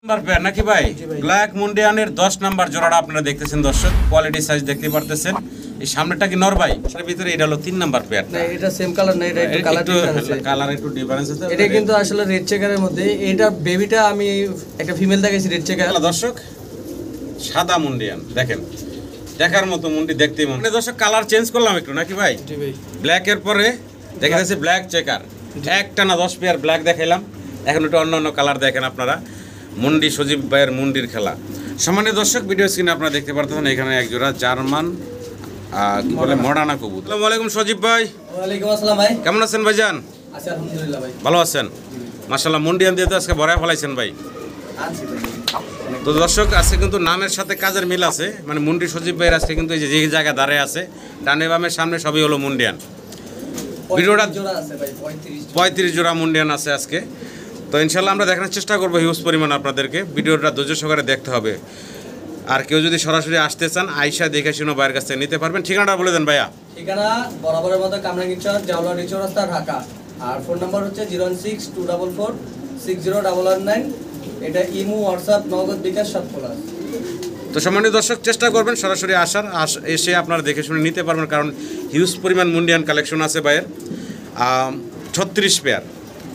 Number pair নাকি ভাই? Black মুন্ডিয়ানের 10 number জোড়াটা আপনারা দেখতেছেন দর্শক, কোয়ালিটি সাইজ দেখতে পারতেছেন। এই সামনেটা কি নরবাই, এর ভিতরে এটা হলো 3 নাম্বার পেয়ার। না এটা সেম কালার না, এটা একটু কালার ডিফারেন্স আছে। কালার একটু ডিফারেন্স আছে। এটা কিন্তু আসলে রেড চেকারের মধ্যে, এটা বেবিটা আমি একটা ফিমেল দেখাইছি রেড চেকার। দর্শক সাদা মুন্ডিয়ান দেখেন, দেখার মতো মুন্ডি দেখতেই মনে। দর্শক কালার চেঞ্জ করলাম একটু নাকি ভাই? জি ভাই। ব্ল্যাক এর পরে দেখা যাচ্ছে ব্ল্যাক চেকার, একটা না 10 পেয়ার ব্ল্যাক দেখাইলাম। এখন একটু অন্য অন্য কালার দেখেন আপনারা। মুন্ডি সজীব ভাইয়ের মুন্ডির খেলা। সম্মানিত দর্শক, ভিডিও স্ক্রিনে আপনারা দেখতে পারতেছেন এখানে এক জোড়া জার্মান কি বলে মডার্না কবুতর। আসসালামু আলাইকুম সজীব ভাই। ওয়ালাইকুম আসসালাম ভাই। কেমন আছেন ভাইজান? আচ্ছা আলহামদুলিল্লাহ ভাই। ভালো আছেন? মাশাআল্লাহ, মুন্ডিয়ান দিয়ে তো আজকে ভরায় ফলাইছেন ভাই। আছি ভাই। তো দর্শক আজকে কিন্তু নামের সাথে কাজের মিল আছে, মানে মুন্ডি সজীব ভাইয়ের আজকে কিন্তু এই যে জায়গায় দাঁড়ায় আছে, ডানে বামের সামনে সবই হলো মুন্ডিয়ান। ভিডিওটা জোড়া আছে ভাই 35 জোড়া মুন্ডিয়ান আছে আজকে। তো ইনশাল্লাহ আমরা দেখানোর চেষ্টা করবো হিউজ পরিমাণ আপনাদেরকে। ভিডিওটা ধৈর্য সহকারে দেখতে হবে। আর কেউ যদি সরাসরি আসতে চান, আইসা দেখে শুনে ভাইয়ের কাছ থেকে নিতে পারবেন। ঠিকানাটা বলে দেন ভাইয়া। ঠিকানা বরাবরের মতো কামরাঙ্গীরচর জাওলারি চৌরাস্তা ঢাকা। আর ফোন নাম্বার হচ্ছে 01624460119। এটা ইমো, হোয়াটসঅ্যাপ, নগদ, বিকাশ সব খোলা আছে। তো সম্মানিত দর্শক চেষ্টা করবেন সরাসরি আসার, এসে আপনারা দেখে শুনে নিতে পারবেন, কারণ হিউজ পরিমাণ মুন্ডিয়ান কালেকশন আছে ভাইয়ের। 36 পেয়ার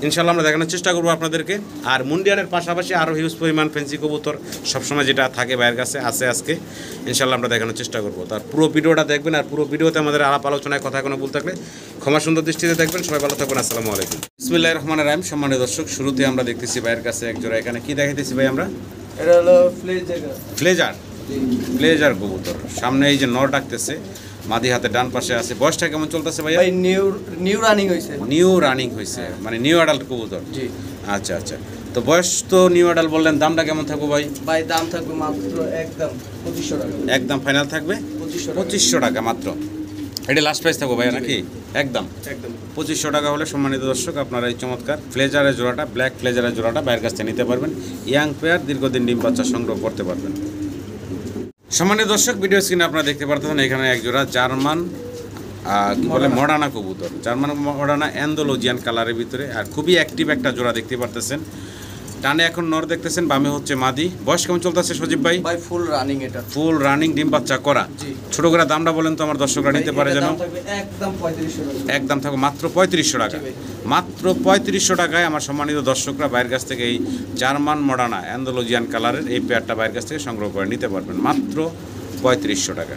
ইনশাল্লাহ আমরা দেখানোর চেষ্টা করবো আপনাদেরকে। আর মুন্ডিয়ানের পাশাপাশি আরও হিউজ পরিমাণ ফেন্সি কবুতর সবসময় যেটা থাকে ভাইয়ের কাছে আছে আজকে, ইনশাল্লাহ আমরা দেখানোর চেষ্টা করবো। তার পুরো ভিডিওটা দেখবেন, আর পুরো ভিডিওতে আমাদের আলাপ আলোচনায় কথা কোনো ভুল থাকলে ক্ষমা সুন্দর দৃষ্টিতে দেখবেন। সবাই ভালো থাকবেন। আসসালামু আলাইকুম। বিসমিল্লাহির রহমানির রহিম। সম্মানিত দর্শক, শুরুতে আমরা দেখতেছি ভাইয়ের কাছে এক জোড়া, এখানে কি দেখাইতেছি ভাই আমরা? এটা হলো ফ্লেজার কবুতর। সামনে এই যে নর ডাকতেছে, মাদি হাতে ডান পাশে আছে। বয়সটা কেমন চলতেছে ভাইয়া? ভাই নিউ রানিং হইছে। নিউ রানিং হয়েছে, মানে নিউ অ্যাডাল্ট কবুতর। জি আচ্ছা আচ্ছা। তো বয়স তো নিউ অ্যাডাল্ট বললেন, দামটা কেমন থাকবে ভাই? ভাই দাম থাকবে মাত্র একদম 2500 টাকা। একদম ফাইনাল থাকবে 2500 টাকা মাত্র। এটা লাস্ট প্রাইস থাকবে ভাইয়া নাকি? একদম 2500 টাকা হলে সম্মানিত দর্শক আপনারা এই চমৎকার ফ্লেজারের জোড়াটা, ব্ল্যাক ফ্লেজারের জোড়াটা ভাইয়ের কাছ থেকে নিতে পারবেন। ইয়াং পেয়ার, দীর্ঘদিন ডিম বাচ্চা সংগ্রহ করতে পারবেন। সম্মানিত দর্শক, ভিডিও স্ক্রিনে আপনারা দেখতে পারতেছেন এখানে এক জোড়া জার্মান কি বলে মডার্না কবুতর। জার্মান মডার্না অ্যান্ডোলজিয়ান কালারের ভিতরে, আর খুবই অ্যাক্টিভ একটা জোড়া দেখতে পারতেছেন। ডানে এখন নর দেখতেছেন, বামে হচ্ছে মাদি। বয়স কেমন চলতেছে সজীব ভাই? ভাই ফুল রানিং, এটা ফুল রানিং, ডিম বাচ্চা করা। ছোট করে দামটা বলেন তো আমার দর্শকরা নিতে পারে যেন। একদম 3500 টাকা। একদম থাকবে মাত্র 3500 টাকা। মাত্র 3500 টাকায় আমার সম্মানিত দর্শকরা বাইরের কাছ থেকে এই জার্মান মডার্না অ্যান্ডোলজিয়ান কালারের এই পেয়ারটা বাইরের কাছ থেকে সংগ্রহ করে নিতে পারবেন মাত্র 3500 টাকা।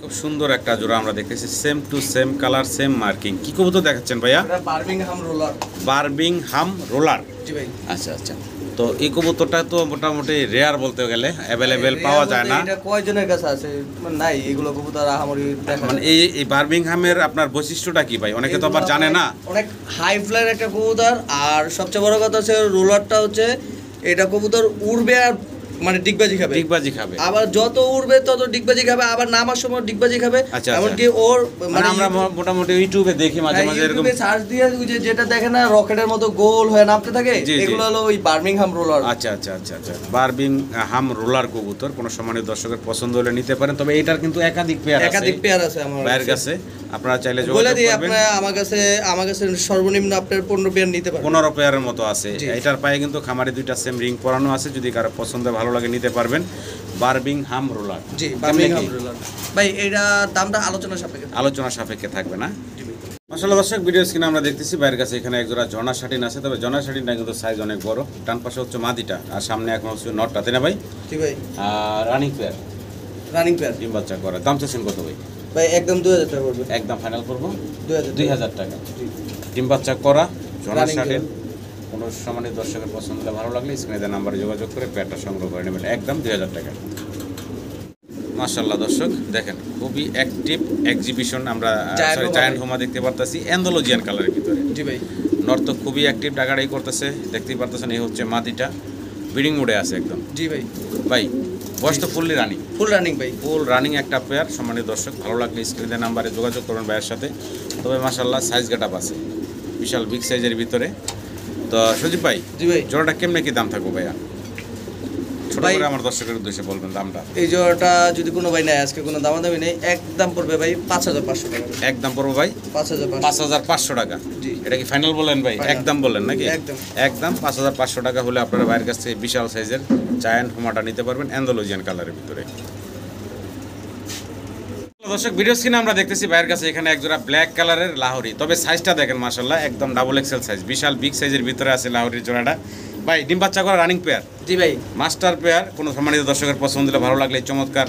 খুব সুন্দর একটা জোড়া আমরা দেখতেছি, same to same colour, same marking. কি কবুতর দেখাচ্ছেন ভাইয়া? এটা বার্মিংহাম রোলার। Birmingham roller. জি ভাই। আচ্ছা আচ্ছা। তো এই কবুতরটা তো মোটামুটি রেয়ার বলতে গেলে, অ্যাভেলেবেল পাওয়া যায় না। এটা কয়জনের কাছে আছে? নাই এগুলো কবুতর আহামরি দেখা। মানে এই বার্মিংহামের আপনার বৈশিষ্ট্যটা কি ভাই? অনেকে তো আবার জানে না। অনেক হাই ফ্লাইয়ের একটা কবুতর। আর সবচেয়ে বড় কথা হচ্ছে রোলারটা হচ্ছে, এটা কবুতর উড়বে আর মানে ডিগবাজি খাবে। আবার যত উড়বে তত ডিগবাজি খাবে, আবার নামার সময় ডিগবাজি খাবে। এমনকি ওর মানে আমরা মোটামুটি ইউটিউবে দেখি মাঝে মাঝে এরকম সার্চ দিয়ে, যেটা দেখে না রকেটের মতো গোল হয়ে নামতে থাকে, এগুলো হলো ওই বার্মিংহাম রোলার। আচ্ছা আচ্ছা আচ্ছা আচ্ছা। বার্মিংহাম রোলার কবুতর কোনো সম্মানিত দর্শকের পছন্দ হলে নিতে পারেন। তবে এটার কিন্তু একাধিক পেয়ার আছে আমার ভাইয়ের কাছে। আপনারা চাইলে যোগাযোগ করবেন। আপনারা আমার কাছে সর্বনিম্ন আপনার 15 পেয়ার নিতে পারবেন। 15 পেয়ারের মতো আছে। এটার পায়ে কিন্তু খামারে দুইটা সেম রিং পরানো আছে, যদি কারো পছন্দ ভালো লাগে নিতে পারবেন। Birmingham roller. জি বার্মিংহাম রোলার ভাই, এটা দামটা আলোচনা সাপেক্ষে থাকবে না? মাশাআল্লাহ দর্শক, ভিডিও স্ক্রিনে আমরা দেখতেছি বাইরের কাছে এখানে একজোড়া জনা শাটিন আছে। তবে জনা শাটিনটা কিন্তু সাইজ অনেক বড়। ডান পাশে হচ্ছে মাদিটা, আর সামনে এখন হচ্ছে নটটা, তাই না ভাই? জি ভাই। আর রানিং পেয়ার ডিম বাচ্চা করে। দাম চাচ্ছেন কত ভাই? ভাই একদম 2000 টাকা পড়বে। একদম ফাইনাল করবো 2000 টাকা। ডিম বাচ্চা করা জনা শাটিন। কোনো সম্মানিত দর্শকের পছন্দ হলে ভালো লাগলে স্ক্রিনে দেওয়া নাম্বারে যোগাযোগ করে পেয়ারটা সংগ্রহ করে নেবেন একদম 2000 টাকা। মাশাআল্লাহ দর্শক দেখেন, খুবই অ্যাক্টিভ এক্সিবিশন আমরা জায়ান্ট হোমা দেখতে পারতেছি অ্যান্ডোলজিয়ান কালারের ভিতরে। জি ভাই। নর্থ খুবই অ্যাক্টিভ, ডাকাডাকি করতেছে, দেখতেই পারতেছেন। এই হচ্ছে মাদিটা, ব্রিডিং মোডে আছে একদম। জি ভাই। ভাই বয়স তো ফুল রানিং ভাই, ফুল রানিং একটা পেয়ার। সম্মানিত দর্শক ভালো লাগলে স্ক্রিনের নাম্বারে যোগাযোগ করবেন ভাইয়ের সাথে। তবে মাশাআল্লাহ সাইজ গেটআপ আছে, বিশাল বিগ সাইজের ভিতরে। তো সজীব ভাই, জি ভাই, জোড়াটা কেমনে কি দাম থাকবে ভাইয়া? ছোট ভাই, করে আমার দর্শকের উদ্দেশ্যে বলবেন দামটা। এই জোড়াটা যদি কোনো ভাই নেয়, আজকে কোনো দামাদামি নেই, একদম পড়বে ভাই 5500 টাকা। একদম পড়বো ভাই 5500 টাকা। জি। এটা কি ফাইনাল বলেন ভাই? Final। একদম বললেন নাকি? একদম। একদম 5500 টাকা হলে আপনারা ভাইয়ের কাছ থেকে বিশাল সাইজের জায়ান্ট হোমাটা নিতে পারবেন অ্যান্ডালুজিয়ান কালারের ভিতরে। দর্শক, ভিডিও স্ক্রিনে আমরা দেখতেছি ভাইয়ের কাছে এখানে একজোড়া ব্ল্যাক কালারের লাহোরি, তবে সাইজটা দেখেন মাশাআল্লাহ একদম ডাবল এক্সেল সাইজ, বিশাল বিগ সাইজের ভিতরে আছে লাহোরির জোড়াটা। ভাই ডিম বাচ্চা করা রানিং পেয়ার? জি ভাই। Master pair. কোনো সম্মানিত দর্শকের পছন্দ হলে, ভালো লাগলে চমৎকার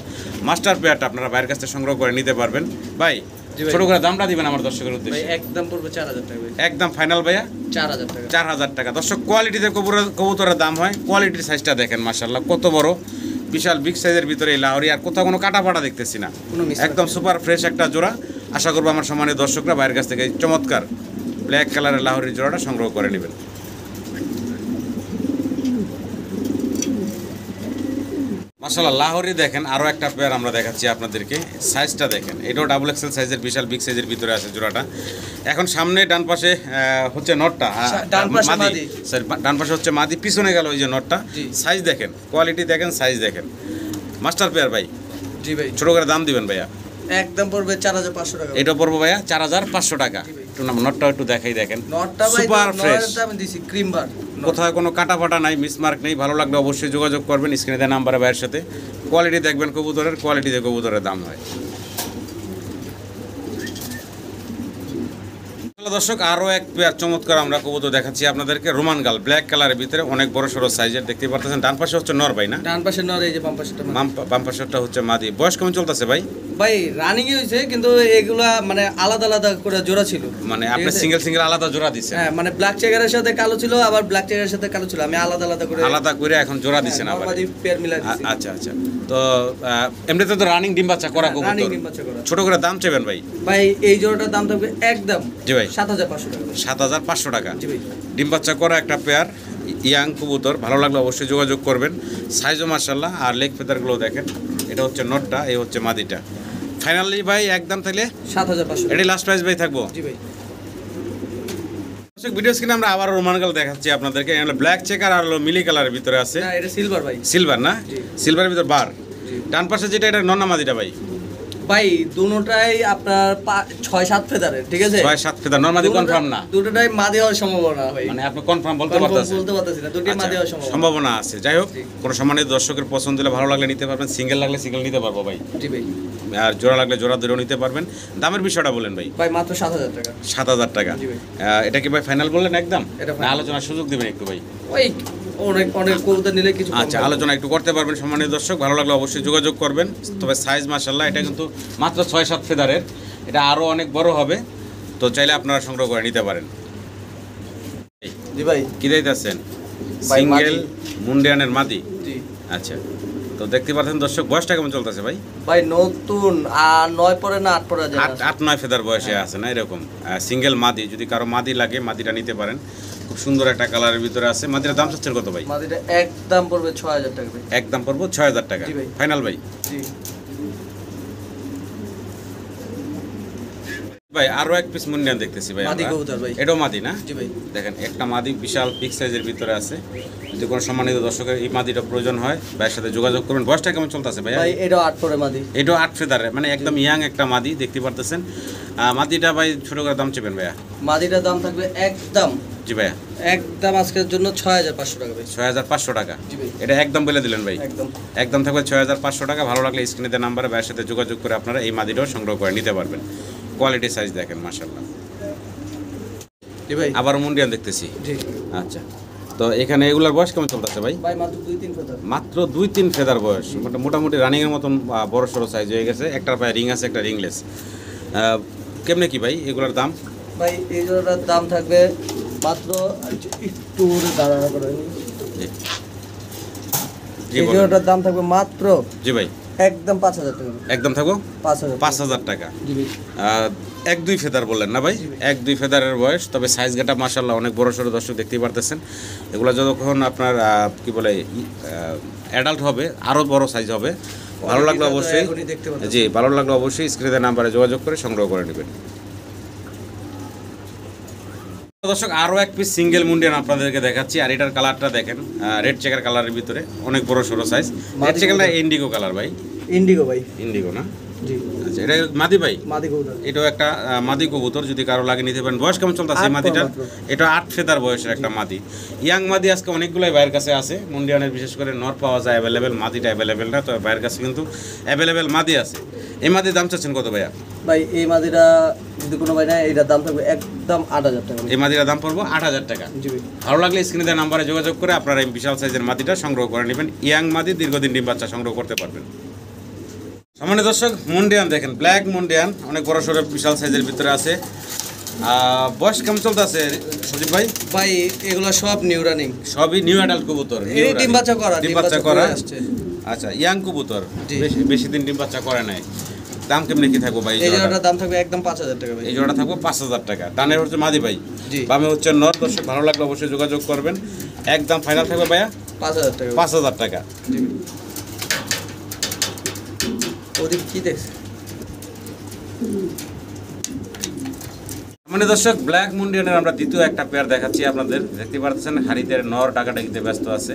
মাস্টার পেয়ারটা আপনারা ভাইয়ের কাছ থেকে সংগ্রহ করে নিতে পারবেন। ভাই ছোট করে দামটা দিবেন আমার দর্শকের ভাই উদ্দেশ্যে। একদম পড়বে 4000 টাকা ভাই। একদম ফাইনাল ভাইয়া 4000 টাকা। 4000 টাকা। দর্শক, কোয়ালিটিতে কবুতরের দাম হয়, কোয়ালিটির সাইজটা দেখেন মাশাআল্লাহ কত বড়, বিশাল বিগ সাইজের ভিতরে এই লাহোরি, আর কোথাও কোনো কাটা ফাটা দেখতেছি না, কোনো miss একদম সুপার ফ্রেশ একটা জোড়া। আশা করবো আমার সম্মানিত দর্শকরা ভাইয়ের কাছ থেকে এই চমৎকার ব্ল্যাক কালারের লাহোরির জোড়াটা সংগ্রহ করে নেবেন। মাশাআল্লাহ লাহোরি দেখেন আরও একটা পেয়ার আমরা দেখাচ্ছি আপনাদেরকে, সাইজটা দেখেন, এটাও ডাবল এক্সেল সাইজের বিশাল বিগ সাইজের ভিতরে আছে জোড়াটা। এখন সামনে ডান পাশে হচ্ছে নটটা, ডান পাশে মাদি। স্যার ডান পাশে হচ্ছে মাদি, পিছনে গেল ওই যে নটটা। জি। সাইজ দেখেন, কোয়ালিটি দেখেন, সাইজ দেখেন, মাস্টার পেয়ার ভাই। জি ভাই। ছোট করে দাম দিবেন ভাইয়া? একদম পড়বে 4500 টাকা। এটা পড়বো ভাইয়া 4500 টাকা। জি ভাই। একটু নটটা একটু দেখাই দেখেন, নটটা ভাই সুপার ফ্রেশ, আমি দিছি ক্রিম বার। কোথাও কোনো কাটা ফাটা নাই, মিসমার্ক নেই। ভালো লাগলে অবশ্যই যোগাযোগ করবেন স্ক্রিনে দেওয়া নাম্বারে ভাইয়ের সাথে। কোয়ালিটি দেখবেন কবুতরের, কোয়ালিটিতে কবুতরের দাম হয়। দর্শক, আরও এক পেয়ার চমৎকার আমরা কবুতর দেখাচ্ছি আপনাদেরকে, রোমান গাল ব্ল্যাক কালারের ভিতরে, অনেক বড় সড়ো সাইজের দেখতে পাচ্ছেন। ডান পাশে হচ্ছে নর ভাই না? ডান পাশে নর, এই যে বাম পাশেটা মাদি। বাম পাশেরটা হচ্ছে মাদি। বয়স কেমন চলতেছে ভাই? ভাই রানিং এ হইছে, কিন্তু এগুলা মানে আলাদা আলাদা করে জোড়া ছিল। মানে ঠিক আপনি আছে? সিঙ্গেল সিঙ্গেল আলাদা জোড়া দিছেন? হ্যাঁ, মানে ব্ল্যাক চেকারের সাথে কালো ছিল, আবার ব্ল্যাক চেকারের সাথে কালো ছিল, আমি আলাদা আলাদা করে আলাদা করে এখন জোড়া দিছেন আবার? নরমাদি পেয়ার মিলাই দিছি। আচ্ছা আচ্ছা। তো এমনিতে তো রানিং ডিম বাচ্চা করা রানিং কবুতর, ডিম বাচ্চা করা। ছোট করে দাম চাইবেন ভাই? ভাই এই জোড়াটার দাম থাকবে একদম জি ভাই 7500 টাকা। 7500 টাকা। জি ভাই। ডিম বাচ্চা করা একটা পেয়ার ইয়াং কবুতর, ভালো লাগলে অবশ্যই যোগাযোগ করবেন। সাইজও মাশাআল্লাহ, আর লেগ ফেদারগুলো দেখেন। এটা হচ্ছে নটটা, এই হচ্ছে মাদিটা। ফাইনালি ভাই একদম তাহলে 7500। এটাই লাস্ট প্রাইস ভাই থাকবো? জি ভাই। ভিডিও স্ক্রিনে আমরা আবার রোমান গাল দেখাচ্ছি আপনাদেরকে, ব্ল্যাক চেকার আর মিলি কালারের ভিতরে আছে। না, এটা সিলভার ভাই। সিলভার না? জি। সিলভারের ভিতর বার। জি। ডান পাশে যেটা, এটা নন্না মাদিটা ভাই? ভাই দুটোটাই আপনার 6-7 ফেদারের, ঠিক আছে? 6-7 ফেদার। নরমাদি কনফার্ম না? দুটোটাই মাদি হওয়ার সম্ভাবনা ভাই। মানে আপনি কনফার্ম বলতে Confirm পারতেছেন? বলতে পারতেছি না, দুটোই মাদি হওয়ার সম্ভাবনা। সম্ভাবনা আছে। যাই হোক, জি। কোনো সম্মানিত দর্শকের পছন্দ হলে, ভালো লাগলে নিতে পারবেন, সিঙ্গেল লাগলে সিঙ্গেল নিতে পারবো ভাই। জি ভাই। আর জোড়া লাগলে জোড়া ধরেও নিতে পারবেন। দামের বিষয়টা বলেন ভাই? ভাই মাত্র 7000 টাকা। 7000 টাকা। জি ভাই। এটা কি ভাই ফাইনাল বললেন একদম? এটা না final। আলোচনার সুযোগ দিবেন একটু ভাই? ওই অনেক অনেক কবুতর নিলে কিছু কম আচ্ছা, হবে। আলোচনা একটু করতে পারবেন সম্মানিত দর্শক, ভালো লাগলে অবশ্যই যোগাযোগ করবেন। তবে সাইজ মাশাআল্লাহ, এটা কিন্তু মাত্র 6-7 ফেদারের, এটা আরও অনেক বড় হবে, তো চাইলে আপনারা সংগ্রহ করে নিতে পারেন। জি ভাই। কি দিতেছেন? ভাই, সিঙ্গেল মাদি। মুন্ডিয়ানের মাদি। জি আচ্ছা, তো দেখতে পাচ্ছেন দর্শক, বয়সটা কেমন চলতেছে ভাই? ভাই নতুন, আর 9 পরে না 8 পরে যায়। 8-9 ফেদার বয়সে আছে না এরকম? সিঙ্গেল মাদি, যদি কারো মাদি লাগে মাদিটা নিতে পারেন, খুব সুন্দর একটা কালারের ভিতরে আছে। মাদিটার দাম চাচ্ছেন কত ভাই? মাদিটা একদম পড়বে 6000 টাকা ভাই। একদম পড়বো 6000 টাকা। জি ভাই। ফাইনাল ভাই? জি ভাই আরো এক পিস মুন্ডিয়ান দেখতেছি ভাই মাদি আমরা। কবুতর ভাই। এটাও মাদি না? জি ভাই। দেখেন একটা মাদি বিশাল বিগ সাইজের ভিতরে আছে। যদি কোনো সম্মানিত দর্শকের এই মাদিটা প্রয়োজন হয়, ভাইয়ের সাথে যোগাযোগ করবেন। বয়সটা কেমন চলতেছে ভাই? ভাই এটাও 8 পরে মাদি। এটাও 8 ফেদার, মানে একদম ইয়াং একটা মাদি দেখতে পারতেছেন। মাদিটা ভাই ছোট করে দাম চেপেন ভাইয়া? মাদিটার দাম থাকবে একদম, জি ভাইয়া একদম আজকের জন্য 6500 টাকা ভাই। 6500 টাকা। জি ভাই। এটা একদম বলে দিলেন ভাই? একদম। একদম থাকবে 6500 টাকা। ভালো লাগলে স্ক্রিনে দেওয়া নাম্বারে ভাইয়ের সাথে যোগাযোগ করে আপনারা এই মাদিটাও সংগ্রহ করে নিতে পারবেন। কোয়ালিটি সাইজ দেখেন মাশাআল্লাহ। জি ভাই। আবার মুন্ডিয়ান দেখতেছি। জি আচ্ছা, তো এখানে এগুলার বয়স কেমন চলতেছে ভাই? ভাই মাত্র 2-3 ফেদার। মাত্র 2-3 ফেদার বয়স, মোটামুটি রানিং এর মতন বড় সড়ো সাইজ হয়ে গেছে। একটার পায়ে রিং আছে, একটা রিংলেস। কেমনে কি ভাই এগুলার দাম? ভাই এই জোড়াটার দাম থাকবে মাত্র একটু দাঁড়ানো করে জি এই বলুন। জোড়াটার দাম থাকবে মাত্র জি ভাই। একদম 5000 টাকা। একদম থাকবো 5000। 5000 টাকা। জি ভাই। 1-2 ফেদার বললেন না ভাই? জি ভাই। 1-2 ফেদারের বয়স, তবে সাইজ গাটা মাশাআল্লাহ অনেক বড় সড়ো, দর্শক দেখতেই পারতেছেন। এগুলো যতক্ষণ আপনার কি বলে অ্যাডাল্ট হবে, আরও বড় সাইজ হবে। ভালো লাগলে অবশ্যই, এখনই দেখতে পাচ্ছেন। জি ভালো লাগলে অবশ্যই স্ক্রিনের নাম্বারে যোগাযোগ করে সংগ্রহ করে নেবেন। দর্শক আরও এক পিস সিঙ্গেল মুন্ডিয়ান আপনাদেরকে দেখাচ্ছি, আর এটার কালারটা দেখেন, রেড চেকার কালারের ভিতরে অনেক বড় সরো সাইজ। রেড চেকারটা ইন্ডিগো কালার ভাই, ইন্ডিগো ভাই, ইন্ডিগো না? জি আচ্ছা, এটা মাদি ভাই, মাদি কবুতর, এটাও একটা মাদি কবুতর, যদি কারো লাগে নিতে পারেন। বয়স কেমন চলতেছে এই মাদিটার? এটা 8 ফেদার বয়সের একটা মাদি, ইয়াং মাদি। আজকে অনেকগুলোই ভাইয়ের কাছে আছে মুন্ডিয়ানের, বিশেষ করে নর পাওয়া যায় অ্যাভেলেবেল, মাদিটা অ্যাভেলেবেল না, তো ভাইয়ের কাছে কিন্তু অ্যাভেলেবেল মাদি আছে। এই মাদির দাম চাচ্ছেন কত ভাইয়া? ভাই এই মাদিটা যদি কোনো ভাই না, এটার দাম থাকবে একদম 8,000 টাকা। এই মাদিটার দাম পড়বো 8,000 টাকা। জি ভাই, ভালো লাগলে স্ক্রিনে দেওয়া নাম্বারে যোগাযোগ করে আপনারা এই বিশাল সাইজের মাদিটা সংগ্রহ করে নেবেন। ইয়াং মাদি, দীর্ঘদিন ডিম বাচ্চা সংগ্রহ করতে পারবেন। সামনে দর্শক মুন্ডিয়ান দেখেন, ব্ল্যাক মুন্ডিয়ান, অনেক বড় সড়ো বিশাল সাইজের ভিতরে আছে। বয়স কেমন চলতে আছে সজীব ভাই? ভাই এগুলো সব নিউ রানিং, সবই নিউ অ্যাডাল্ট কবুতর, এই ডিম বাচ্চা করা, ডিম বাচ্চা করা আসছে। আচ্ছা, ইয়াং কবুতর, বেশি দিন ডিম বাচ্চা করে নাই। দাম কেমনি কি থাকবো ভাই? এই জোড়াটার দাম থাকবে একদম 5,000 টাকা ভাই। এই জোড়াটা থাকবে 5,000 টাকা। ডানের হচ্ছে মাদি ভাই, বামে হচ্ছে নর। দর্শক ভালো লাগলে অবশ্যই যোগাযোগ করবেন। একদম ফাইনাল থাকবে ভাইয়া 5,000 টাকা। 5,000 টাকা। ওদিক কি দেখছে? মানে দর্শক ব্ল্যাক মুন্ডিয়ানের আমরা দ্বিতীয় একটা পেয়ার দেখাচ্ছি আপনাদের। দেখতে পাচ্ছেন হাড়িতে নর ডাকাডাকিতে ব্যস্ত আছে,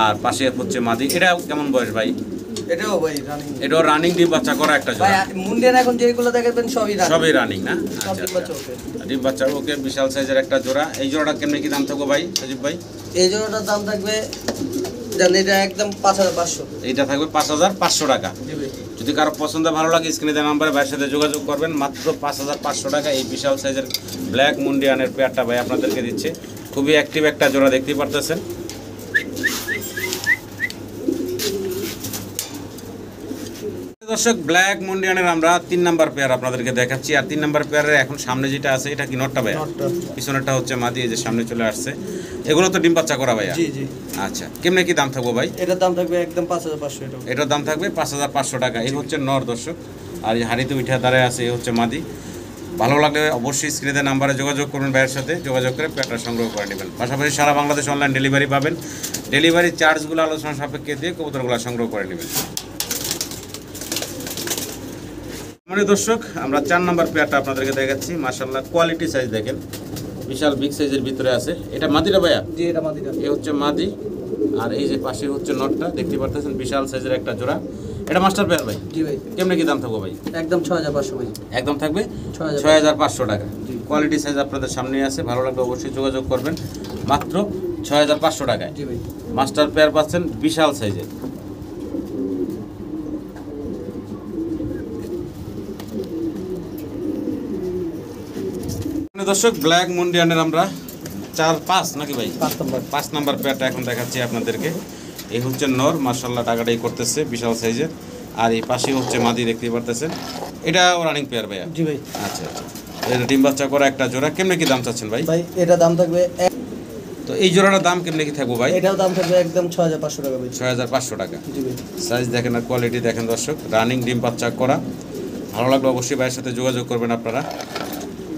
আর পাশে হচ্ছে মাদি। এটা কেমন বয়স ভাই? এটাও ভাই রানিং, এটাও রানিং ডিম বাচ্চা করা একটা ভাই। জোড়া। মুন্ডিয়ান এখন যেগুলো দেখাবেন সবই রানিং না? সব ডিম বাচ্চা ওকে। ডিম বাচ্চা ওকে, বিশাল সাইজের একটা জোড়া। এই জোড়াটা কেমনি কি দাম থাকবে ভাই সজীব ভাই? এই জোড়াটার দাম থাকবে জানেন, এটা একদম 5,500। এইটা থাকবে 5,500 টাকা। যদি কারো পছন্দ ভালো লাগে স্ক্রিনে দেওয়া নাম্বারে ভাইয়ের সাথে যোগাযোগ করবেন। মাত্র 5,500 টাকা এই বিশাল সাইজের ব্ল্যাক মুন্ডিয়ানের পেয়ারটা ভাই আপনাদেরকে দিচ্ছে। খুবই অ্যাক্টিভ একটা জোড়া, দেখতেই পারতেছেন। দর্শক ব্ল্যাক মুন্ডিয়ানের আমরা 3 নাম্বার পেয়ার আপনাদেরকে দেখাচ্ছি। আর 3 নাম্বার পেয়ারের এখন সামনে যেটা আছে এটা কি নটটা ভাইয়া? পিছনেরটা হচ্ছে মাদি, এই যে সামনে চলে আসছে। এগুলো তো ডিম বাচ্চা করা ভাইয়া? জি জি। আচ্ছা, কেমনে কি দাম থাকবো ভাই? এটার দাম থাকবে একদম 5,500 টাকা। এটার দাম থাকবে 5,500 টাকা। এই হচ্ছে নর দর্শক, আর এই হাড়িতে উঠে দাঁড়ায় আছে এই হচ্ছে মাদি। ভালো লাগলে অবশ্যই স্ক্রিনে নাম্বারে যোগাযোগ করবেন, ভাইয়ের সাথে যোগাযোগ করে পেয়ারটা সংগ্রহ করে নেবেন। পাশাপাশি সারা বাংলাদেশ অনলাইন ডেলিভারি পাবেন। ডেলিভারি চার্জগুলো আলোচনা সাপেক্ষে দিয়ে কবুতরগুলো সংগ্রহ করে নেবেন। মানে দর্শক আমরা 4 নাম্বার পেয়ারটা আপনাদেরকে দেখাচ্ছি। মাশাআল্লাহ কোয়ালিটি সাইজ দেখেন, বিশাল বিগ সাইজের ভিতরে আছে। এটা মাদিটা ভাইয়া? জি এটা মাদিটা। এই হচ্ছে মাদি, আর এই যে পাশে হচ্ছে নটটা, দেখতে পারতেছেন বিশাল সাইজের একটা জোড়া। এটা মাস্টার পেয়ার ভাই? জি ভাই। কেমনে কি দাম থাকবে ভাই? একদম 6,500 ভাই। একদম থাকবে 6,500 টাকা। কোয়ালিটি সাইজ আপনাদের সামনেই আছে, ভালো লাগলে অবশ্যই যোগাযোগ করবেন। মাত্র 6,500 টাকায় জি ভাই। মাস্টার পেয়ার পাচ্ছেন বিশাল সাইজের। দর্শক ব্ল্যাক মুন্ডিয়ানের আমরা 4-5 নাকি ভাই? 5 নাম্বার পেয়ারটা এখন দেখাচ্ছি আপনাদেরকে। এই হচ্ছে নর, মাশাআল্লাহ টাকাটাই করতেছে বিশাল সাইজের। আর এই পাশে হচ্ছে মাদি, দেখতেই পারতেছেন। এটা রানিং পেয়ার ভাইয়া? জি ভাই। আচ্ছা আচ্ছা, এটা ডিম বাচ্চা করা একটা জোড়া। কেমনে কি দাম চাচ্ছেন ভাই? ভাই এটা দাম থাকবে তো এই জোড়াটার দাম কেমনে কি থাকবো ভাই? এটাও দাম থাকবে একদম 6,500 টাকা ভাই। 6,500 টাকা। জি ভাই। সাইজ দেখেন আর কোয়ালিটি দেখেন দর্শক, রানিং ডিম বাচ্চা করা। ভালো লাগলে অবশ্যই ভাইয়ের সাথে যোগাযোগ করবেন আপনারা।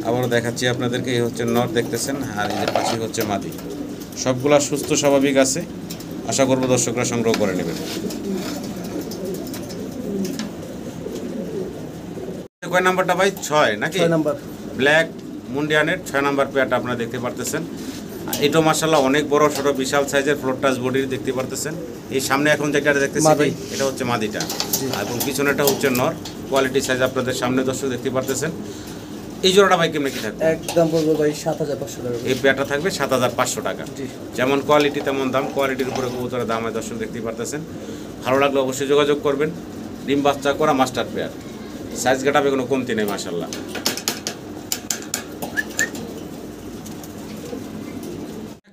আবারও দেখাচ্ছি আপনাদেরকে, এই হচ্ছে নর দেখতেছেন, আর এই যে পাশে হচ্ছে মাদি। সবগুলা সুস্থ স্বাভাবিক আছে, আশা করবো দর্শকরা সংগ্রহ করে নেবেন। কয় নাম্বারটা ভাই? 6 নাকি? 6 নাম্বার ব্ল্যাক মুন্ডিয়ানের 6 নাম্বার পেয়ারটা আপনারা দেখতে পারতেছেন। এটা মাশাআল্লাহ অনেক বড় ছোট বিশাল সাইজের ফ্লোর টাচ বডির, দেখতে পারতেছেন। এই সামনে এখন যেটা দেখতেছি ভাই, এটা হচ্ছে মাদিটা, এবং পিছনেটা হচ্ছে নর। কোয়ালিটি সাইজ আপনাদের সামনে দর্শক দেখতে পারতেছেন। এই জোড়াটা ভাই কেমনে কি থাকবে? একদম বলবো ভাই 7,500 টাকা। এই পেয়ারটা থাকবে 7,500 টাকা। যেমন কোয়ালিটি তেমন দাম, কোয়ালিটির উপরে কবুতরের দাম হয় দর্শক দেখতে পারতেছেন। ভালো লাগলে অবশ্যই যোগাযোগ করবেন। ডিম বাচ্চা করা মাস্টার পেয়ার, সাইজ গাটাবে কোনো কমতি নেই মাশাআল্লাহ।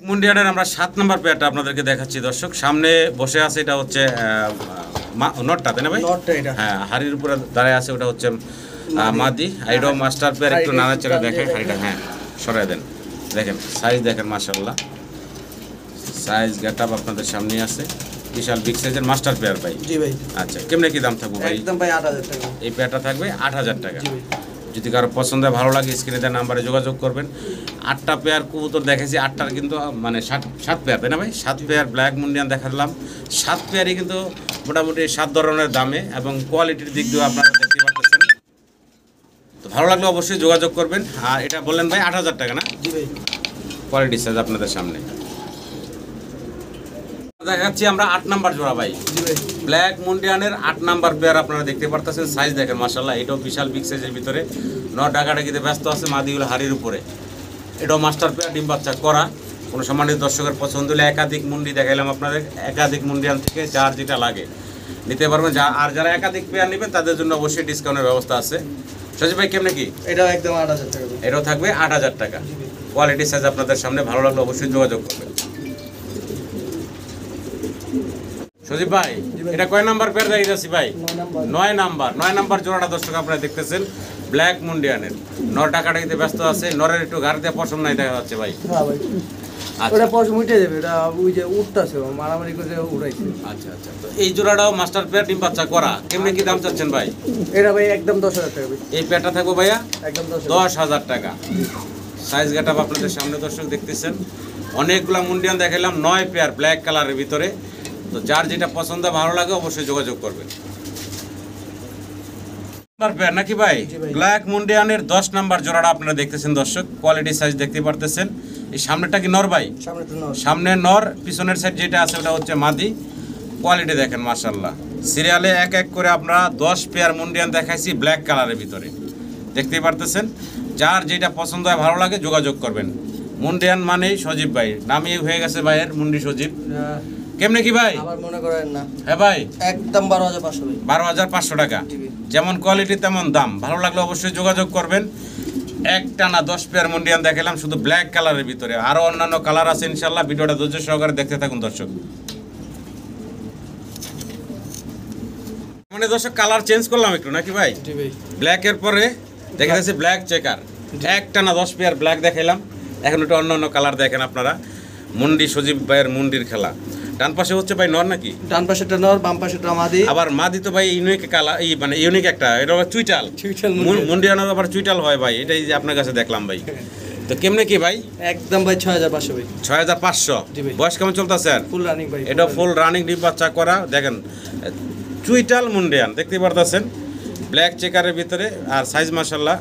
মুন্ডিয়ানের আমরা 7 নাম্বার পেয়ারটা আপনাদেরকে দেখাচ্ছি দর্শক। সামনে বসে আছে এটা হচ্ছে নটটা, তাই না ভাই? নটটা এটা। হ্যাঁ, হাড়ির উপরে দাঁড়ায় আছে ওটা হচ্ছে মাদি। এটাও মাস্টার পেয়ার, একটু নাড়াচাড়া দেখেন হাড়িটা, হ্যাঁ সরাই দেন। দেখেন সাইজ দেখেন মাশাআল্লাহ, সাইজ গেটআপ আপনাদের সামনে আছে। বিশাল বিগ সাইজের মাস্টার পেয়ার ভাই? জি ভাই। আচ্ছা, কেমনে কি দাম থাকবে ভাই? একদম ভাই 8,000 টাকা। এই পেয়ারটা থাকবে 8,000 টাকা। জি ভাই। যদি কারো পছন্দ ভালো লাগে স্ক্রিনে দেওয়া নাম্বারে যোগাযোগ করবেন। 8টা পেয়ার কবুতর দেখেছি, 8টার কিন্তু মানে 7 পেয়ার, তাই না ভাই? 7 পেয়ার ব্ল্যাক মুন্ডিয়ান দেখালাম। 7 পেয়ারই কিন্তু মোটামুটি 7 ধরনের দামে এবং কোয়ালিটির দিক দিয়েও আপনারা দেখতে পাচ্ছেন। তো ভালো লাগলে অবশ্যই যোগাযোগ করবেন। আর এটা বললেন ভাই 8,000 টাকা না? জি ভাই। কোয়ালিটি সাইজ আপনাদের সামনে দেখাচ্ছি আমরা 8 নাম্বার জোড়া ভাই। জি ভাই। ব্ল্যাক মুন্ডিয়ানের 8 নাম্বার পেয়ার আপনারা দেখতে পারতেছেন। সাইজ দেখেন মাশাআল্লাহ, এটাও বিশাল বিগ সাইজের ভিতরে। নর ডাকাডাকিতে ব্যস্ত আছে, মাদিগুলো হাড়ির উপরে। এটাও মাস্টার পেয়ার, ডিম বাচ্চা করা। কোনো সম্মানিত দর্শকের পছন্দ হলে একাধিক মুন্ডি দেখাইলাম আপনাদের। একাধিক মুন্ডিয়ান থেকে যার যেটা লাগে নিতে পারবেন। আর যারা একাধিক পেয়ার নেবেন তাদের জন্য অবশ্যই ডিসকাউন্টের ব্যবস্থা আছে। সজীব ভাই কেমনে কি? এটাও একদম 8,000 টাকা। এটাও থাকবে 8,000 টাকা। কোয়ালিটি সাইজ আপনাদের সামনে, ভালো লাগলে অবশ্যই যোগাযোগ করবেন। সজীব ভাই এটা কয় নাম্বার পেয়ার দেখাইতেছি ভাই? 9 নাম্বার। 9 নাম্বার জোড়াটা দর্শক আপনারা দেখতেছেন ব্ল্যাক মুন্ডিয়ানের। নর ডাকাডাকিতে ব্যস্ত আছে, নরের একটু গাড়ি দিয়ে পশম নাই দেখা যাচ্ছে ভাই। হ্যাঁ ভাই। ওটা পশম উঠে যাবে, এটা ওই যে উঠতাছে মারামারি করে উড়াইছে। আচ্ছা আচ্ছা, তো এই জোড়াটাও মাস্টার পেয়ার, ডিম বাচ্চা করা। কেমনে কি দাম চাচ্ছেন ভাই? এটা ভাই একদম 10,000 টাকা ভাই। এই পেয়ারটা থাকবে ভাইয়া একদম 10,000 টাকা। সাইজ গেটআপ আপনাদের সামনে দর্শক দেখতেছেন। অনেকগুলা মুন্ডিয়ান দেখাইলাম, 9 পেয়ার ব্ল্যাক কালারের ভিতরে। তো যার যেটা পছন্দ ভালো লাগে অবশ্যই যোগাযোগ করবেন। পেয়ার নাকি ভাই? ব্ল্যাক মুন্ডিয়ানের 10 নাম্বার জোড়াটা আপনারা দেখতেছেন দর্শক। কোয়ালিটি সাইজ দেখতে পারতেছেন। এই সামনেটা কি নর ভাই? সামনে নর, পিছনের সাইড যেটা আছে ওটা হচ্ছে মাদি। কোয়ালিটি দেখেন মাশাআল্লাহ। সিরিয়ালে এক এক করে আপনারা 10 পেয়ার মুন্ডিয়ান দেখাইছি ব্ল্যাক কালারের ভিতরে, দেখতেই পারতেছেন। যার যেটা পছন্দ হয় ভালো লাগে যোগাযোগ করবেন। মুন্ডিয়ান মানেই সজীব ভাই, নামই হয়ে গেছে ভাইয়ের মুন্ডি সজীব। কেমনে কি ভাই? আবার মনে করেন না। হ্যাঁ ভাই, একদম 12,500 ভাই। 12,500 টাকা। যেমন কোয়ালিটি তেমন দাম। ভালো লাগলে অবশ্যই যোগাযোগ করবেন। একটানা 10 পেয়ার মুন্ডিয়ান দেখালাম শুধু ব্ল্যাক কালারের ভিতরে। আরো অন্যান্য কালার আছে ইনশাআল্লাহ। ভিডিওটা ধৈর্য সহকারে দেখতে থাকুন দর্শক। মানে দর্শক কালার চেঞ্জ করলাম একটু নাকি ভাই? জি ভাই। ব্ল্যাকের পরে দেখা যাচ্ছে ব্ল্যাক চেকার। একটানা 10 পেয়ার ব্ল্যাক দেখাইলাম। এখন একটু অন্য অন্য কালার দেখেন আপনারা। মুন্ডি সজীব ভাইয়ের মুন্ডির খেলা। ডান পাশে হচ্ছে ভাই নর নাকি? ডান পাশেটা নর, বাম পাশেটা মাদি। আবার মাদি তো ভাই ইউনিক কালার, এই মানে ইউনিক একটা, এটা আবার চুইটাল। মুন্ডিয়ানোর আবার চুইটাল হয় ভাই, এটাই যে আপনার কাছে দেখলাম ভাই। তো কেমনে কি ভাই? একদম ভাই 6,500 ভাই। 6,500। বয়স কেমন চলতেছে স্যার? ফুল রানিং ভাই। এটা ফুল রানিং, ডিম বাচ্চা করা। দেখেন চুইটাল মুন্ডিয়ান দেখতে পারতেছেন ব্ল্যাক চেকারের ভিতরে। আর সাইজ মাশাআল্লাহ।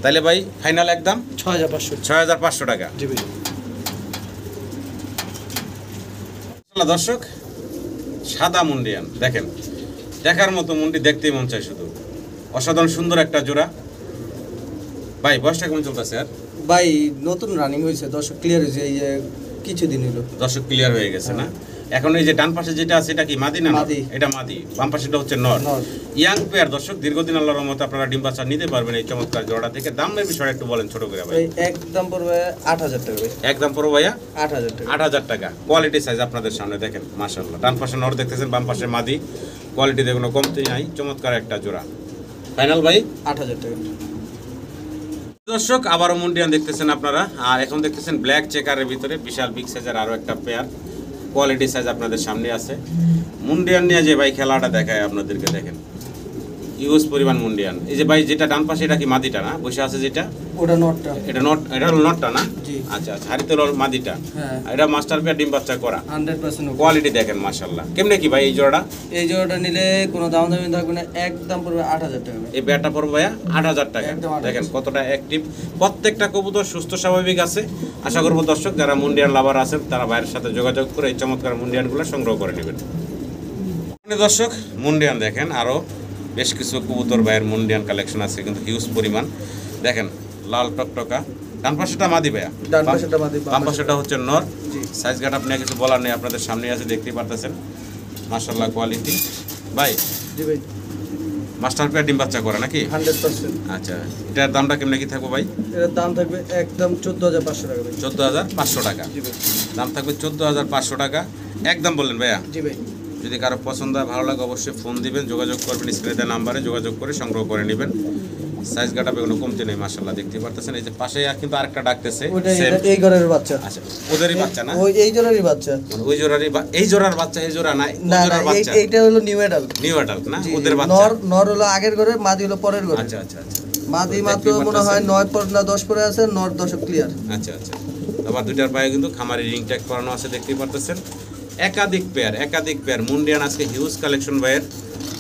তাইলে ভাই ফাইনাল একদম 6,500 টাকা। জি ভাই। দর্শক সাদা মুন্ডিয়ান দেখেন, দেখার মতো মুন্ডি, দেখতেই মন চায় শুধু। অসাধারণ সুন্দর একটা জোড়া। ভাই বয়সটা কেমন চলতেছে? আর ভাই নতুন রানিং হয়েছে, দর্শক ক্লিয়ার হয়েছে, এই যে কিছুদিন হলো দর্শক ক্লিয়ার হয়ে গেছে না? এখন এই যে ডান পাশে যেটা আছে এটা কি মাদি না? মাদি। এটা মাদি। বাম পাশেটা হচ্ছে নর। ইয়াং পেয়ার দর্শক, দীর্ঘদিন আল্লাহর রহমতে আপনারা ডিম বাচ্চা নিতে পারবেন এই চমৎকার জোড়া থেকে। দামের বিষয়টা একটু বলেন ছোট করে ভাই। একদম পড়বে 8,000 টাকা ভাই। একদম পড়বে ভাইয়া 8,000 টাকা। 8,000 টাকা। কোয়ালিটি সাইজ আপনাদের সামনে দেখেন মাশাআল্লাহ। ডান পাশে নর দেখতেছেন, বাম পাশে মাদি। কোয়ালিটিতে কোনো কমতি নাই, চমৎকার একটা জোড়া। ফাইনাল ভাই 8,000 টাকা। দর্শক আবারও মুন্ডিয়ান দেখতেছেন আপনারা। আর এখন দেখতেছেন ব্ল্যাক চেকারের ভিতরে বিশাল বিগ সাইজের আরও একটা পেয়ার। কোয়ালিটি সাইজ আপনাদের সামনে আছে। মুন্ডিয়ান নিয়ে যে ভাই খেলাটা দেখায় আপনাদেরকে, দেখেন ইউজ পরিমাণ মুন্ডিয়ান। এই যে ভাই যেটা ডান পাশে এটা কি মাদিটা না? বসে আছে যেটা, ওটা নটটা। এটা নট, এটা হলো নটটা না? জি। আচ্ছা আচ্ছা, হারিতে হলো মাদিটা। হ্যাঁ। এটা মাস্টার পেয়ার, ডিম বাচ্চা করা। 100% কোয়ালিটি দেখেন মাশাআল্লাহ। কেমনে কি ভাই এই জোড়াটা? এই জোড়াটা নিলে কোনো দাম দামি থাকবে না, একদম পড়বে 8,000 টাকা। এই পেয়ারটা পড়বে ভাইয়া 8,000 টাকা। একদম 8,000 দেখেন কতটা অ্যাক্টিভ। প্রত্যেকটা কবুতর সুস্থ স্বাভাবিক আছে। আশা করবো দর্শক যারা মুন্ডিয়ান লাভার আছেন তারা ভাইয়ের সাথে যোগাযোগ করে এই চমৎকার মুন্ডিয়ানগুলো সংগ্রহ করে নেবেন। দর্শক মুন্ডিয়ান দেখেন, আরও বেশ কিছু কবুতর ভাইয়ের মুন্ডিয়ান কালেকশন আছে কিন্তু হিউজ পরিমাণ। দেখেন লাল টকটকা। ডান পাশেটা মাদি ভাইয়া, ডান পাশেটা মাদি, বাম পাশেটা হচ্ছে নর। সাইজ গাট আপনি কিছু বলার নেই, আপনাদের সামনে আছে দেখতেই পারতেছেন মাশাআল্লাহ কোয়ালিটি। ভাই জি ভাই, মাস্টার পেয়ার ডিম বাচ্চা করে নাকি? 100%। আচ্ছা, এটার দামটা কেমন কি থাকবে ভাই? এর দাম থাকবে একদম 14,500 টাকা ভাই। 14,500 টাকা। জি ভাই। দাম থাকবে 14,500 টাকা একদম বললেন ভাইয়া। জি ভাই। যদি কারো পছন্দ হয় ভালো লাগে অবশ্যই ফোন দিবেন, যোগাযোগ করবেন, স্ক্রিনে দেওয়া নাম্বারে যোগাযোগ করে সংগ্রহ করে নেবেন। সাইজ গাটা কোনো কমতে নেই মাশাআল্লাহ, দেখতে পারতেছেন। এই যে পাশে কিন্তু আরেকটা ডাকতেছে, এই ঘরের বাচ্চা। আচ্ছা, ওদেরই বাচ্চা না? ওই এই জোড়ারই বাচ্চা। মানে ওই জোড়ারই, এই জোড়ার বাচ্চা, এই জোড়া না? না না, এইটা হলো নিউ অ্যাডাল্ট। নিউ অ্যাডাল্ট না? ওদের বাচ্চা। নর হলো আগের ঘরে, মাদি হলো পরের ঘরে। আচ্ছা আচ্ছা আচ্ছা। মাদি মাত্র মনে হয় 9 পর না 10 পরে আছে, নর 10 ক্লিয়ার। আচ্ছা আচ্ছা। আবার দুইটার পায়ে কিন্তু খামারি রিং ট্যাগ করানো আছে দেখতেই পারতেছেন। একাধিক পেয়ার মুন্ডিয়ান আজকে হিউজ কালেকশন ভাইয়ের।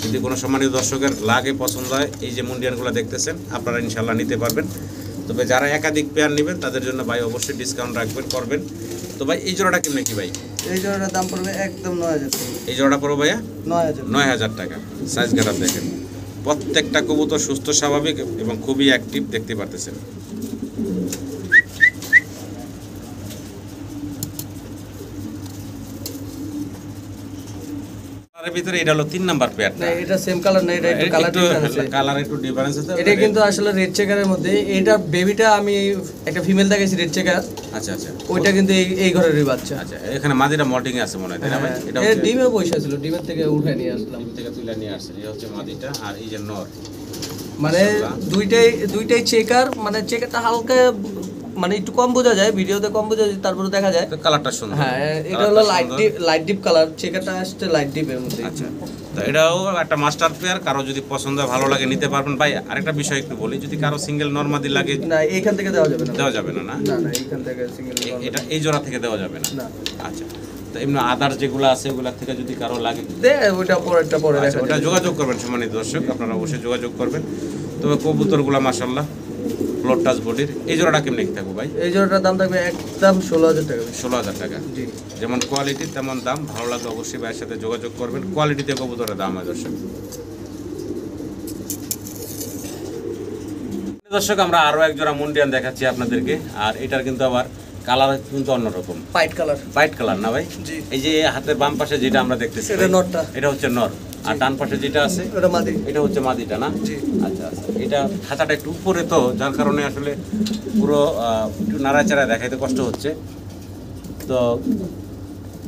যদি কোনো সম্মানিত দর্শকের লাগে পছন্দ হয়, এই যে মুন্ডিয়ানগুলো দেখতেছেন আপনারা ইনশাল্লাহ নিতে পারবেন। তবে যারা একাধিক পেয়ার নেবেন তাদের জন্য ভাই অবশ্যই ডিসকাউন্ট করবেন। তো ভাই এই জোড়াটা কেমন কি ভাই? এই জোড়াটার দাম পড়বে একদম 9000 টাকা। এই জোড়াটা পড়বে ভাইয়া 9000 টাকা। সাইজ গেটআপ দেখেন, প্রত্যেকটা কবুতর সুস্থ স্বাভাবিক এবং খুবই অ্যাক্টিভ দেখতে পারতেছেন। কালারের ভিতরে এটা হলো 3 নাম্বার পেয়ারটা। না এটা সেম কালার না, এটা একটু কালার ডিফারেন্স আছে। কালার একটু ডিফারেন্স আছে। এটা কিন্তু আসলে রেড চেকারের মধ্যে, এটা বেবিটা আমি একটা ফিমেল দেখাইছি রেড চেকার। আচ্ছা আচ্ছা, ওইটা কিন্তু এই ঘরেরই বাচ্চা। আচ্ছা এখানে মাদিরা মল্টিং এ আছে মনে হয়, তাই না ভাই? এটা এর ডিমে বসে ছিল, ডিমের থেকে উঠে নিয়ে আসলাম, ডিম থেকে তুলে নিয়ে আসছে। এই হচ্ছে মাদিটা, আর এই যে নর। মানে দুইটাই চেকার, মানে চেকারটা হালকা মানে একটু কম বোঝা যায়, ভিডিওতে কম বোঝা যায়, তারপরে দেখা যায় কালারটা সুন্দর। হ্যাঁ এটা হলো লাইট ডিপ কালার, চেকারটা আসছে লাইট ডিপের মধ্যে। আচ্ছা, তো এটাও একটা মাস্টার পেয়ার, কারো যদি পছন্দ ভালো লাগে নিতে পারবেন। ভাই আরেকটা বিষয় একটু বলি, যদি কারো সিঙ্গেল নরমাদি লাগে না এইখান থেকে দেওয়া যাবে না। দেওয়া যাবে না? না এইখান থেকে সিঙ্গেল এটা এই জোড়া থেকে দেওয়া যাবে না। আচ্ছা, তো এমনি আদার যেগুলো আছে ওগুলা থেকে যদি কারো লাগে দে ওটা পরেরটা পরে দেখা ওটা যোগাযোগ করবেন। সম্মানিত দর্শক আপনারা অবশ্যই যোগাযোগ করবেন। তবে কবুতরগুলো মাশাআল্লাহ ফ্লোর টাচ বডির। এই জোড়াটা কেমন কি থাকবে ভাই? এই জোড়াটার দাম থাকবে একদম 16000 টাকা। 16000 টাকা। জি, যেমন কোয়ালিটি তেমন দাম। ভালো লাগলে অবশ্যই ভাইয়ের সাথে যোগাযোগ করবেন। কোয়ালিটিতে কবুতরের দাম হয় দর্শক। দর্শক আমরা আরো এক জোড়া মুন্ডিয়ান দেখাচ্ছি আপনাদেরকে, আর এটার কিন্তু আবার কালার কিন্তু অন্যরকম, হোয়াইট কালার না ভাই? জি। এই যে হাতের বাম পাশে যেটা আমরা দেখতেছি এটা নরটা, এটা হচ্ছে নর, আর ডান পাশে যেটা আছে এটা মাদি, এটা হচ্ছে মাদিটা না? জি। আচ্ছা আচ্ছা, এটা খাঁচাটা একটু উপরে তো, যার কারণে আসলে পুরো একটু নাড়াচাড়া দেখাইতে কষ্ট হচ্ছে। তো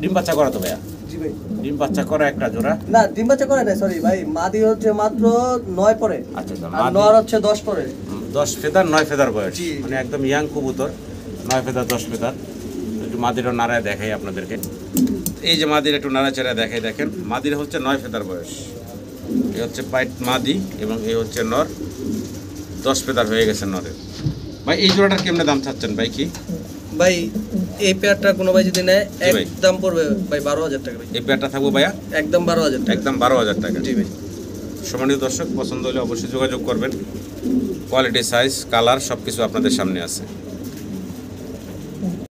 ডিম বাচ্চা করা তো ভাইয়া? জি ভাই। ডিম বাচ্চা করা একটা জোড়া? না ডিম বাচ্চা করে না, সরি ভাই, মাদি হচ্ছে মাত্র 9 পরে। আচ্ছা আচ্ছা, আর নর হচ্ছে 10 পরে। 10 ফেদার 9 ফেদার বয়স, জি। মানে একদম ইয়াং কবুতর। 9 ফেদার 10 ফেদার। একটু মাদিরা নাড়ায় দেখাই আপনাদেরকে। এই যে মাদিরা একটু নাড়াচাড়া দেখাই, দেখেন মাদিরা হচ্ছে 9 ফেদার বয়স। এই হচ্ছে পাইট মাদি এবং এই হচ্ছে নর। 10 ফেদার হয়ে গেছে নরের। ভাই এই জোড়াটার কেমনে দাম চাচ্ছেন ভাই? কি ভাই এই পেয়ারটা কোনো ভাই যদি নেয় জি ভাই। একদম পড়বে ভাই 12000 টাকা ভাই। এই পেয়ারটা থাকবো ভাইয়া একদম 12000 টাকা। একদম 12000 টাকা। জি ভাই। সম্মানিত দর্শক পছন্দ হলে অবশ্যই যোগাযোগ করবেন। কোয়ালিটি, সাইজ, কালার সব কিছু আপনাদের সামনে আছে।